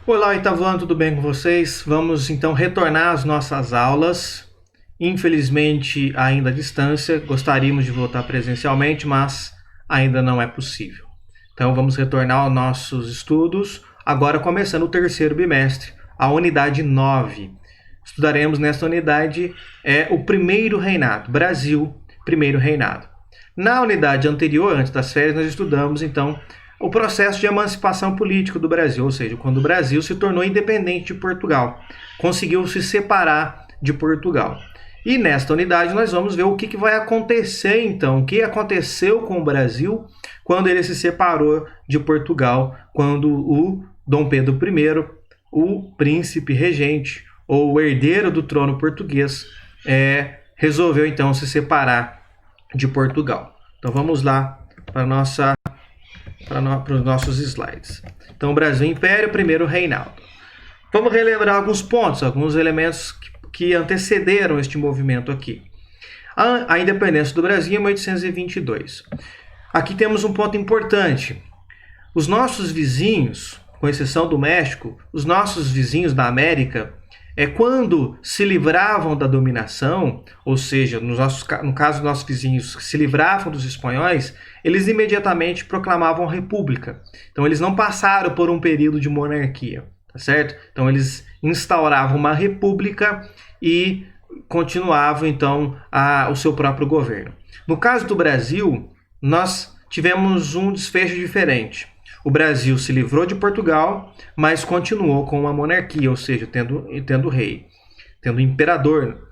Olá, Itavuano, tudo bem com vocês? Vamos então retornar às nossas aulas. Infelizmente, ainda à distância, gostaríamos de voltar presencialmente, mas ainda não é possível. Então, vamos retornar aos nossos estudos, agora começando o terceiro bimestre, a unidade 9. Estudaremos nesta unidade o primeiro reinado, Brasil, primeiro reinado. Na unidade anterior, antes das férias, nós estudamos então o processo de emancipação política do Brasil, ou seja, quando o Brasil se tornou independente de Portugal, conseguiu se separar de Portugal. E nesta unidade nós vamos ver o que vai acontecer então, o que aconteceu com o Brasil quando ele se separou de Portugal, quando o Dom Pedro I, o príncipe regente, ou o herdeiro do trono português, resolveu então se separar de Portugal. Então vamos lá para os nossos slides. Então, Brasil Império, primeiro reinado. Vamos relembrar alguns pontos, alguns elementos que antecederam este movimento aqui. A independência do Brasil em 1822. Aqui temos um ponto importante. Os nossos vizinhos, com exceção do México, os nossos vizinhos da América, quando se livravam da dominação, ou seja, no caso dos nossos vizinhos se livravam dos espanhóis, eles imediatamente proclamavam a república. Então eles não passaram por um período de monarquia, tá certo? Então eles instauravam uma república e continuavam então o seu próprio governo. No caso do Brasil, nós tivemos um desfecho diferente. O Brasil se livrou de Portugal, mas continuou com uma monarquia, ou seja, tendo rei, tendo imperador.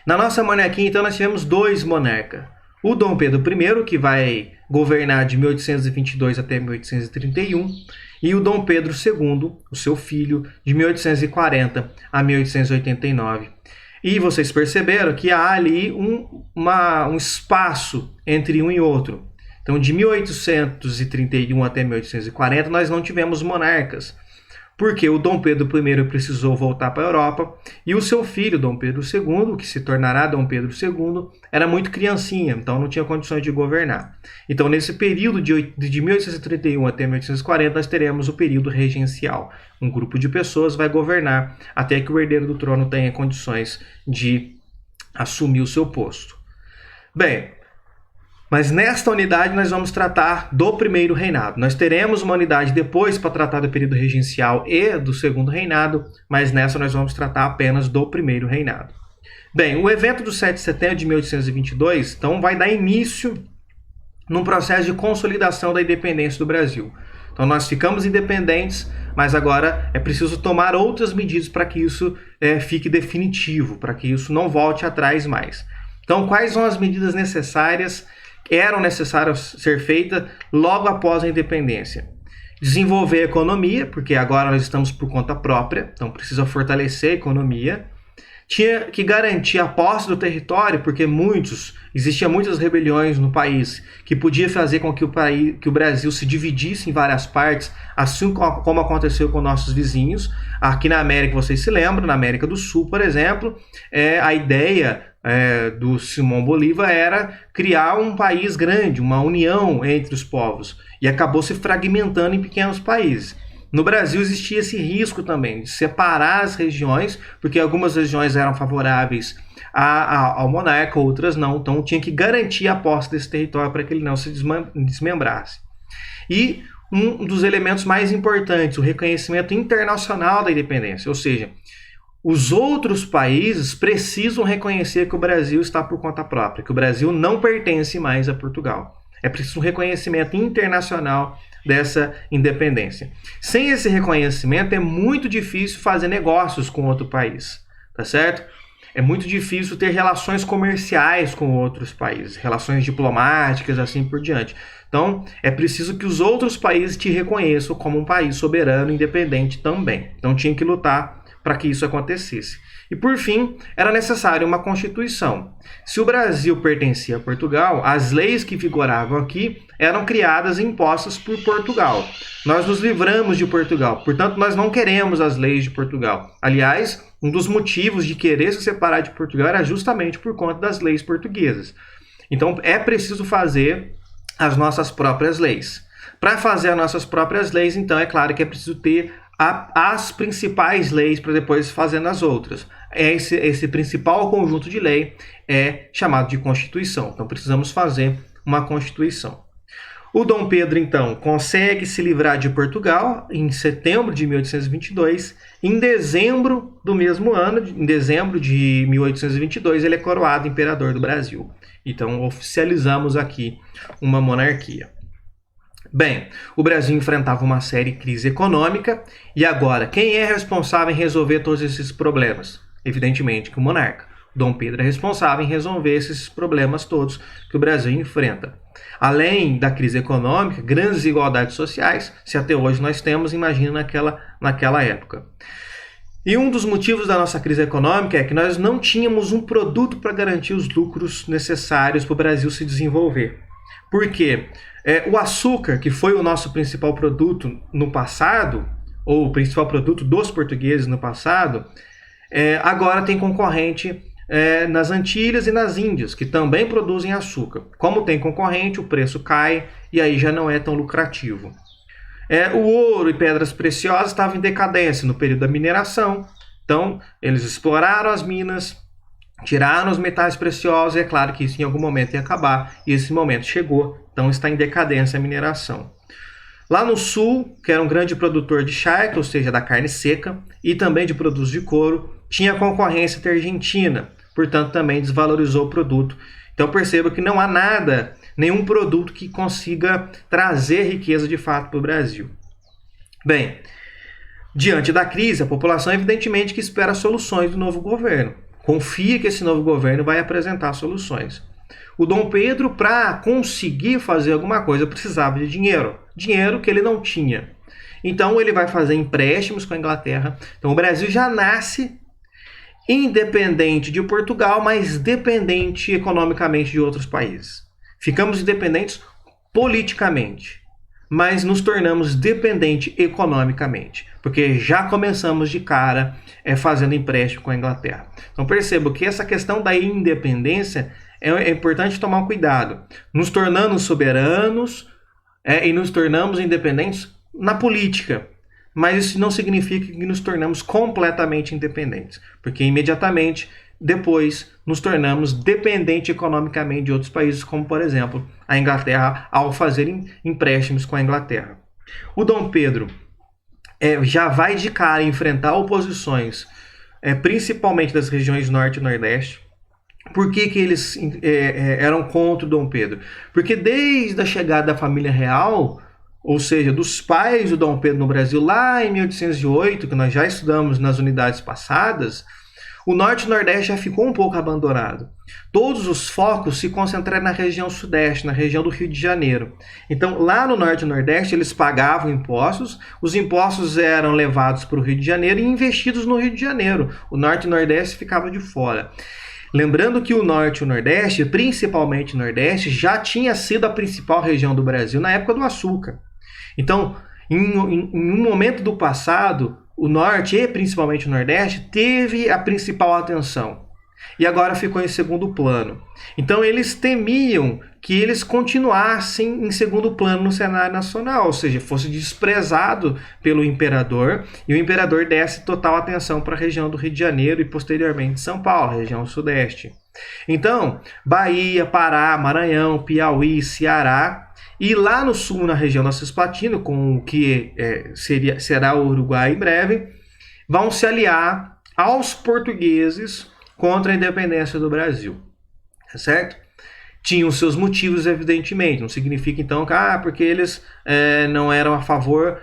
Na nossa monarquia, então, nós tivemos dois monarcas. O Dom Pedro I, que vai governar de 1822 até 1831, e o Dom Pedro II, o seu filho, de 1840 a 1889. E vocês perceberam que há ali um espaço entre um e outro. Então, de 1831 até 1840, nós não tivemos monarcas, porque o Dom Pedro I precisou voltar para a Europa e o seu filho, Dom Pedro II, que se tornará Dom Pedro II, era muito criancinha, então não tinha condições de governar. Então, nesse período de 1831 até 1840, nós teremos o período regencial. Um grupo de pessoas vai governar até que o herdeiro do trono tenha condições de assumir o seu posto. Bem, mas nesta unidade nós vamos tratar do primeiro reinado. Nós teremos uma unidade depois para tratar do período regencial e do segundo reinado, mas nessa nós vamos tratar apenas do primeiro reinado. Bem, o evento do 7 de setembro de 1822, então, vai dar início num processo de consolidação da independência do Brasil. Então nós ficamos independentes, mas agora é preciso tomar outras medidas para que isso fique definitivo, para que isso não volte atrás mais. Então, quais são as medidas necessárias eram necessárias ser feitas logo após a independência? Desenvolver a economia, porque agora nós estamos por conta própria, então precisa fortalecer a economia. Tinha que garantir a posse do território, porque existiam muitas rebeliões no país, que podia fazer com que o Brasil se dividisse em várias partes, assim como aconteceu com nossos vizinhos. Aqui na América, vocês se lembram, na América do Sul, por exemplo, a ideia do Simão Bolívar era criar um país grande, uma união entre os povos, e acabou se fragmentando em pequenos países. No Brasil existia esse risco também de separar as regiões, porque algumas regiões eram favoráveis ao monarca, outras não, então tinha que garantir a posse desse território para que ele não se desmembrasse. E um dos elementos mais importantes, o reconhecimento internacional da independência, ou seja, os outros países precisam reconhecer que o Brasil está por conta própria, que o Brasil não pertence mais a Portugal. É preciso um reconhecimento internacional dessa independência. Sem esse reconhecimento, é muito difícil fazer negócios com outro país, tá certo? É muito difícil ter relações comerciais com outros países, relações diplomáticas, assim por diante. Então, é preciso que os outros países te reconheçam como um país soberano e independente também. Então, tinha que lutar para que isso acontecesse. E, por fim, era necessária uma Constituição. Se o Brasil pertencia a Portugal, as leis que vigoravam aqui eram criadas e impostas por Portugal. Nós nos livramos de Portugal, portanto, nós não queremos as leis de Portugal. Aliás, um dos motivos de querer se separar de Portugal era justamente por conta das leis portuguesas. Então, é preciso fazer as nossas próprias leis. Para fazer as nossas próprias leis, então, é claro que é preciso ter as principais leis para depois fazendo as outras. Esse principal conjunto de lei é chamado de Constituição. Então precisamos fazer uma Constituição. O Dom Pedro, então, consegue se livrar de Portugal em setembro de 1822. Em dezembro do mesmo ano, em dezembro de 1822, ele é coroado imperador do Brasil. Então oficializamos aqui uma monarquia. Bem, o Brasil enfrentava uma séria crise econômica e agora, quem é responsável em resolver todos esses problemas? Evidentemente que o monarca. Dom Pedro é responsável em resolver esses problemas todos que o Brasil enfrenta. Além da crise econômica, grandes desigualdades sociais, se até hoje nós temos, imagina naquela época. E um dos motivos da nossa crise econômica é que nós não tínhamos um produto para garantir os lucros necessários para o Brasil se desenvolver. Por quê? O açúcar, que foi o nosso principal produto no passado, ou o principal produto dos portugueses no passado, agora tem concorrente nas Antilhas e nas Índias, que também produzem açúcar. Como tem concorrente, o preço cai e aí já não é tão lucrativo. O ouro e pedras preciosas estavam em decadência no período da mineração, então eles exploraram as minas, tiraram os metais preciosos, e é claro que isso em algum momento ia acabar, e esse momento chegou, então está em decadência a mineração. Lá no sul, que era um grande produtor de charque, ou seja, da carne seca, e também de produtos de couro, tinha concorrência da Argentina, portanto também desvalorizou o produto. Então perceba que não há nada, nenhum produto que consiga trazer riqueza de fato para o Brasil. Bem, diante da crise, a população evidentemente que espera soluções do novo governo. Confia que esse novo governo vai apresentar soluções. O Dom Pedro, para conseguir fazer alguma coisa, precisava de dinheiro. Dinheiro que ele não tinha. Então ele vai fazer empréstimos com a Inglaterra. Então o Brasil já nasce independente de Portugal, mas dependente economicamente de outros países. Ficamos independentes politicamente, mas nos tornamos dependentes economicamente, porque já começamos de cara fazendo empréstimo com a Inglaterra. Então percebo que essa questão da independência é importante tomar cuidado. Nos tornamos soberanos e nos tornamos independentes na política, mas isso não significa que nos tornamos completamente independentes, porque imediatamente depois nos tornamos dependentes economicamente de outros países, como por exemplo a Inglaterra, ao fazer empréstimos com a Inglaterra. O Dom Pedro já vai de cara enfrentar oposições, principalmente das regiões norte e nordeste. Por que eles eram contra o Dom Pedro? Porque desde a chegada da família real, ou seja, dos pais do Dom Pedro no Brasil, lá em 1808, que nós já estudamos nas unidades passadas, o norte e o nordeste já ficou um pouco abandonado. Todos os focos se concentraram na região sudeste, na região do Rio de Janeiro. Então, lá no norte e nordeste, eles pagavam impostos, os impostos eram levados para o Rio de Janeiro e investidos no Rio de Janeiro. O norte e o nordeste ficavam de fora. Lembrando que o norte e o nordeste, principalmente o nordeste, já tinha sido a principal região do Brasil na época do açúcar. Então, em um momento do passado, o norte e principalmente o nordeste teve a principal atenção e agora ficou em segundo plano. Então eles temiam que eles continuassem em segundo plano no cenário nacional, ou seja, fosse desprezado pelo imperador e o imperador desse total atenção para a região do Rio de Janeiro e posteriormente São Paulo, região sudeste. Então, Bahia, Pará, Maranhão, Piauí, Ceará e lá no sul, na região da Cisplatina, com o que será o Uruguai em breve, vão se aliar aos portugueses contra a independência do Brasil, tá certo? Tinham seus motivos, evidentemente, não significa então que porque eles não eram a favor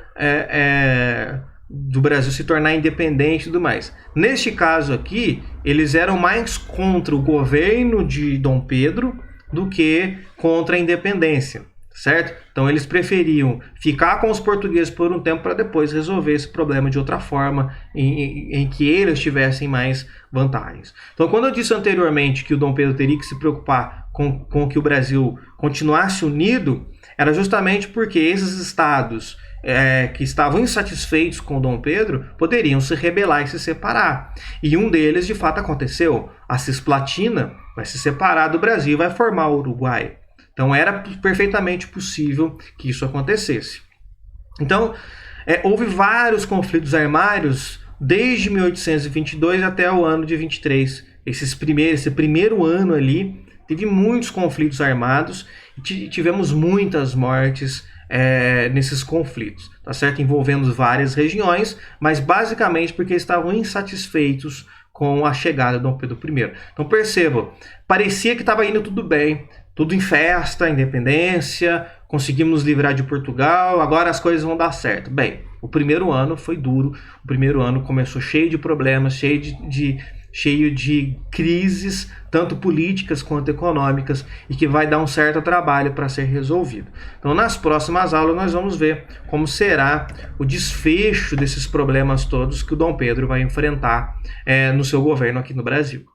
do Brasil se tornar independente e tudo mais. Neste caso aqui, eles eram mais contra o governo de Dom Pedro do que contra a independência, certo? Então eles preferiam ficar com os portugueses por um tempo para depois resolver esse problema de outra forma, em que eles tivessem mais vantagens. Então quando eu disse anteriormente que o Dom Pedro teria que se preocupar com que o Brasil continuasse unido, era justamente porque esses estados que estavam insatisfeitos com o Dom Pedro poderiam se rebelar e se separar. E um deles de fato aconteceu. A Cisplatina vai se separar do Brasil e vai formar o Uruguai. Então era perfeitamente possível que isso acontecesse. Então, Houve vários conflitos armários desde 1822 até o ano de 23. Esse primeiro ano ali, teve muitos conflitos armados e tivemos muitas mortes nesses conflitos, tá certo? Envolvendo várias regiões, mas basicamente porque estavam insatisfeitos com a chegada de Dom Pedro I. Então percebam, parecia que estava indo tudo bem, tudo em festa, independência, conseguimos nos livrar de Portugal, agora as coisas vão dar certo. Bem, o primeiro ano foi duro, o primeiro ano começou cheio de problemas, cheio de crises, tanto políticas quanto econômicas, e que vai dar um certo trabalho para ser resolvido. Então, nas próximas aulas, nós vamos ver como será o desfecho desses problemas todos que o Dom Pedro vai enfrentar no seu governo aqui no Brasil.